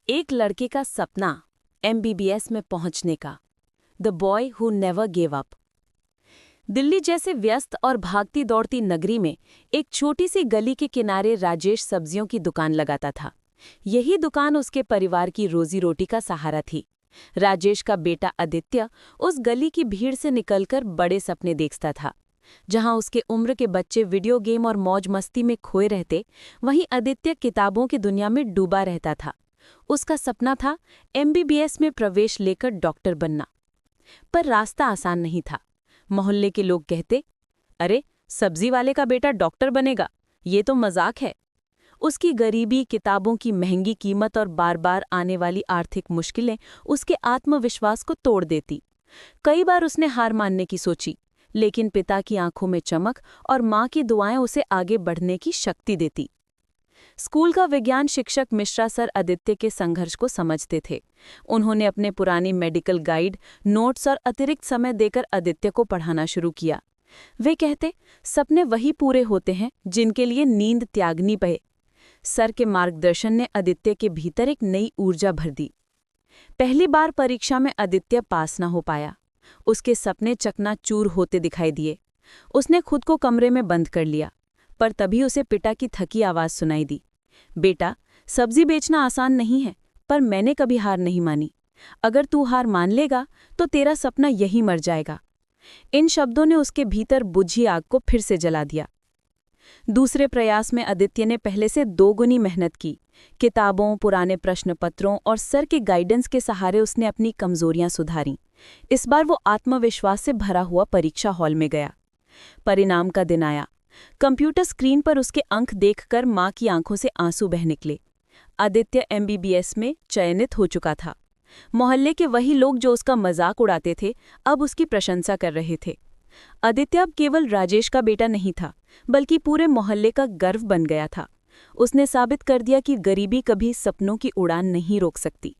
एक लड़के का सपना एमबीबीएस में पहुंचने का। The boy who never gave up. Delhi जैसे व्यस्त और भागती दौड़ती नगरी में एक छोटी सी गली के किनारे राजेश सब्जियों की दुकान लगाता था। यही दुकान उसके परिवार की रोजी रोटी का सहारा थी। राजेश का बेटा आदित्य उस गली की भीड़ से निकलकर बड़े सपने देखता था। जहां उसके उम्र के बच्चे वीडियो गेम और मौज मस्ती में खोए रहते, वहीं आदित्य किताबों की दुनिया में डूबा रहता था। उसका सपना था एमबीबीएस में प्रवेश लेकर डॉक्टर बनना। पर रास्ता आसान नहीं था। मोहल्ले के लोग कहते, अरे सब्जी वाले का बेटा डॉक्टर बनेगा, ये तो मजाक है। उसकी गरीबी, किताबों की महंगी कीमत और बार बार आने वाली आर्थिक मुश्किलें उसके आत्मविश्वास को तोड़ देती। कई बार उसने हार मानने की सोची, लेकिन पिता की आंखों में चमक और माँ की दुआएं उसे आगे बढ़ने की शक्ति देती। स्कूल का विज्ञान शिक्षक मिश्रा सर आदित्य के संघर्ष को समझते थे। उन्होंने अपने पुरानी मेडिकल गाइड, नोट्स और अतिरिक्त समय देकर आदित्य को पढ़ाना शुरू किया। वे कहते, सपने वही पूरे होते हैं जिनके लिए नींद त्यागनी पड़े। सर के मार्गदर्शन ने आदित्य के भीतर एक नई ऊर्जा भर दी। पहली बार परीक्षा में आदित्य पास न हो पाया। उसके सपने चकनाचूर होते दिखाई दिए। उसने खुद को कमरे में बंद कर लिया, पर तभी उसे पिता की थकी आवाज सुनाई दी। बेटा, सब्जी बेचना आसान नहीं है, पर मैंने कभी हार नहीं मानी। अगर तू हार मान लेगा तो तेरा सपना यहीं मर जाएगा। इन शब्दों ने उसके भीतर बुझी आग को फिर से जला दिया। दूसरे प्रयास में आदित्य ने पहले से 2 गुनी मेहनत की। किताबों, पुराने प्रश्नपत्रों और सर के गाइडेंस के सहारे उसने अपनी कमजोरियां सुधारीं। इस बार वो आत्मविश्वास से भरा हुआ परीक्षा हॉल में गया। परिणाम का दिन आया। कंप्यूटर स्क्रीन पर उसके अंक देखकर मां की आंखों से आंसू बह निकले। आदित्य एमबीबीएस में चयनित हो चुका था। मोहल्ले के वही लोग जो उसका मजाक उड़ाते थे, अब उसकी प्रशंसा कर रहे थे। आदित्य अब केवल राजेश का बेटा नहीं था, बल्कि पूरे मोहल्ले का गर्व बन गया था। उसने साबित कर दिया कि गरीबी कभी सपनों की उड़ान नहीं रोक सकती।